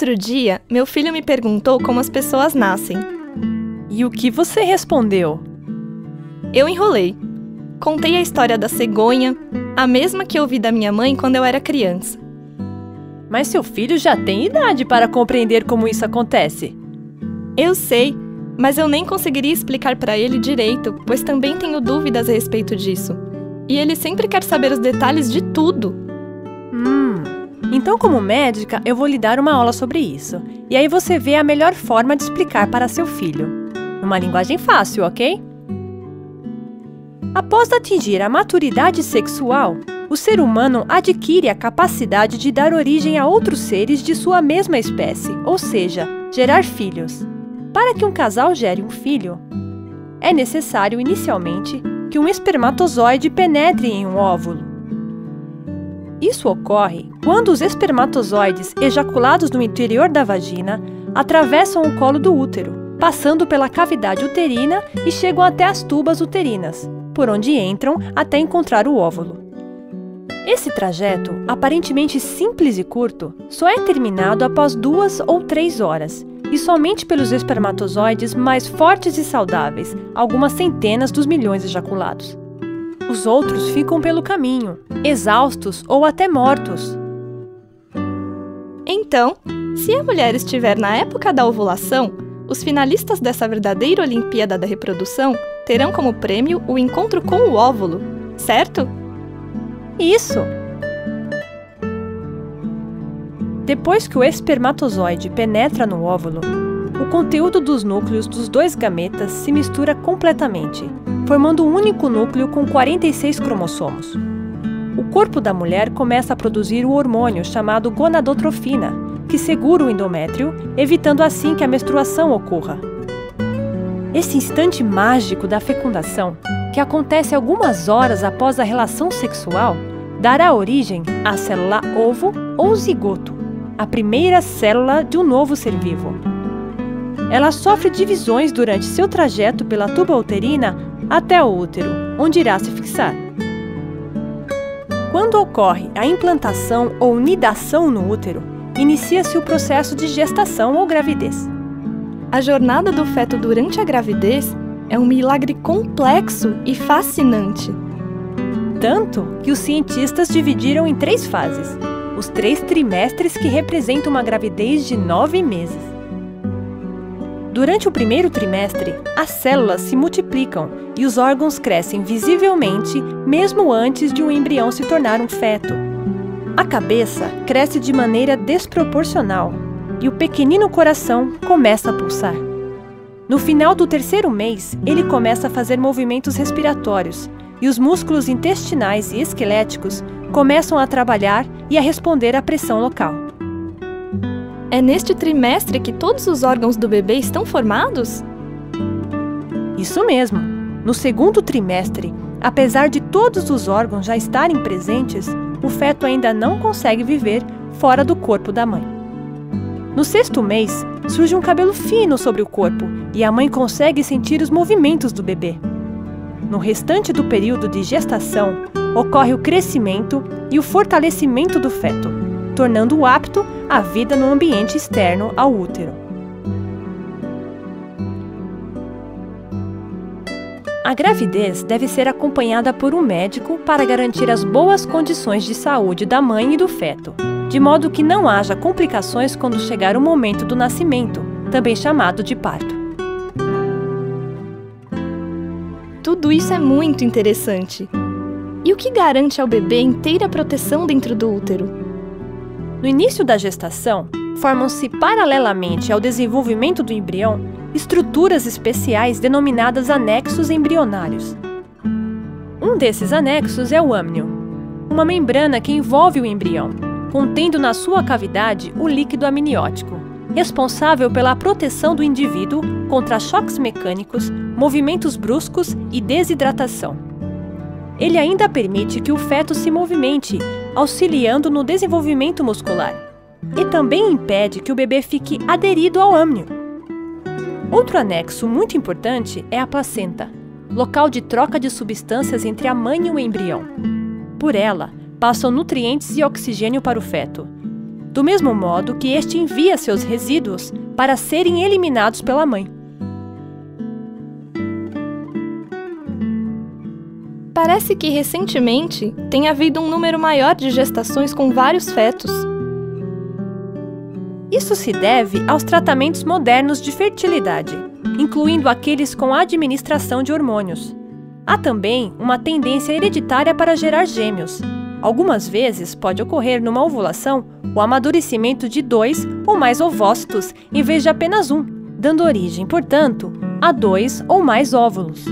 Outro dia, meu filho me perguntou como as pessoas nascem. E o que você respondeu? Eu enrolei. Contei a história da cegonha, a mesma que eu ouvi da minha mãe quando eu era criança. Mas seu filho já tem idade para compreender como isso acontece. Eu sei, mas eu nem conseguiria explicar para ele direito, pois também tenho dúvidas a respeito disso. E ele sempre quer saber os detalhes de tudo. Então, como médica, eu vou lhe dar uma aula sobre isso. E aí você vê a melhor forma de explicar para seu filho. Numa linguagem fácil, ok? Após atingir a maturidade sexual, o ser humano adquire a capacidade de dar origem a outros seres de sua mesma espécie, ou seja, gerar filhos. Para que um casal gere um filho, é necessário, inicialmente, que um espermatozoide penetre em um óvulo. Isso ocorre quando os espermatozoides ejaculados no interior da vagina atravessam o colo do útero, passando pela cavidade uterina e chegam até as tubas uterinas, por onde entram até encontrar o óvulo. Esse trajeto, aparentemente simples e curto, só é terminado após 2 ou 3 horas, e somente pelos espermatozoides mais fortes e saudáveis, algumas centenas dos milhões ejaculados. Os outros ficam pelo caminho, exaustos ou até mortos. Então, se a mulher estiver na época da ovulação, os finalistas dessa verdadeira Olimpíada da Reprodução terão como prêmio o encontro com o óvulo, certo? Isso! Depois que o espermatozoide penetra no óvulo, o conteúdo dos núcleos dos 2 gametas se mistura completamente, formando um único núcleo com 46 cromossomos. O corpo da mulher começa a produzir o hormônio chamado gonadotrofina, que segura o endométrio, evitando assim que a menstruação ocorra. Esse instante mágico da fecundação, que acontece algumas horas após a relação sexual, dará origem à célula ovo ou zigoto, a primeira célula de um novo ser vivo. Ela sofre divisões durante seu trajeto pela tuba uterina até o útero, onde irá se fixar. Quando ocorre a implantação ou nidação no útero, inicia-se o processo de gestação ou gravidez. A jornada do feto durante a gravidez é um milagre complexo e fascinante. Tanto que os cientistas dividiram em 3 fases, os 3 trimestres que representam uma gravidez de 9 meses. Durante o primeiro trimestre, as células se multiplicam e os órgãos crescem visivelmente mesmo antes de um embrião se tornar um feto. A cabeça cresce de maneira desproporcional e o pequenino coração começa a pulsar. No final do 3º mês, ele começa a fazer movimentos respiratórios e os músculos intestinais e esqueléticos começam a trabalhar e a responder à pressão local. É neste trimestre que todos os órgãos do bebê estão formados? Isso mesmo! No 2º trimestre, apesar de todos os órgãos já estarem presentes, o feto ainda não consegue viver fora do corpo da mãe. No 6º mês, surge um cabelo fino sobre o corpo e a mãe consegue sentir os movimentos do bebê. No restante do período de gestação, ocorre o crescimento e o fortalecimento do feto, tornando-o apto à vida no ambiente externo ao útero. A gravidez deve ser acompanhada por um médico para garantir as boas condições de saúde da mãe e do feto, de modo que não haja complicações quando chegar o momento do nascimento, também chamado de parto. Tudo isso é muito interessante. E o que garante ao bebê inteira proteção dentro do útero? No início da gestação, formam-se paralelamente ao desenvolvimento do embrião estruturas especiais denominadas anexos embrionários. Um desses anexos é o âmnio, uma membrana que envolve o embrião, contendo na sua cavidade o líquido amniótico, responsável pela proteção do indivíduo contra choques mecânicos, movimentos bruscos e desidratação. Ele ainda permite que o feto se movimente, auxiliando no desenvolvimento muscular, e também impede que o bebê fique aderido ao âmnio. Outro anexo muito importante é a placenta, local de troca de substâncias entre a mãe e o embrião. Por ela, passam nutrientes e oxigênio para o feto, do mesmo modo que este envia seus resíduos para serem eliminados pela mãe. Parece que recentemente tem havido um número maior de gestações com vários fetos. Isso se deve aos tratamentos modernos de fertilidade, incluindo aqueles com administração de hormônios. Há também uma tendência hereditária para gerar gêmeos. Algumas vezes pode ocorrer numa ovulação o amadurecimento de 2 ou mais ovócitos em vez de apenas um, dando origem, portanto, a 2 ou mais óvulos.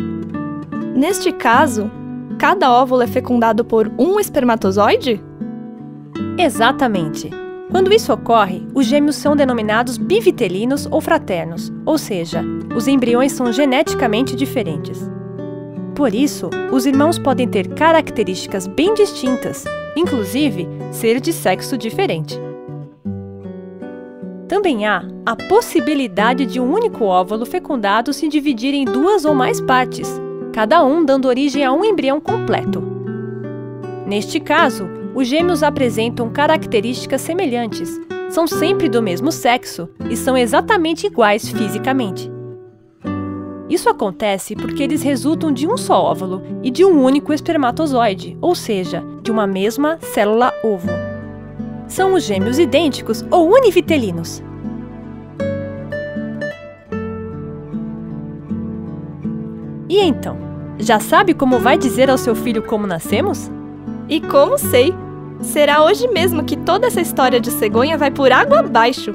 Neste caso, cada óvulo é fecundado por um espermatozoide? Exatamente. Quando isso ocorre, os gêmeos são denominados bivitelinos ou fraternos, ou seja, os embriões são geneticamente diferentes. Por isso, os irmãos podem ter características bem distintas, inclusive ser de sexo diferente. Também há a possibilidade de um único óvulo fecundado se dividir em 2 ou mais partes, cada um dando origem a um embrião completo. Neste caso, os gêmeos apresentam características semelhantes, são sempre do mesmo sexo e são exatamente iguais fisicamente. Isso acontece porque eles resultam de um só óvulo e de um único espermatozoide, ou seja, de uma mesma célula-ovo. São os gêmeos idênticos ou univitelinos. E então, já sabe como vai dizer ao seu filho como nascemos? E como sei! Será hoje mesmo que toda essa história de cegonha vai por água abaixo!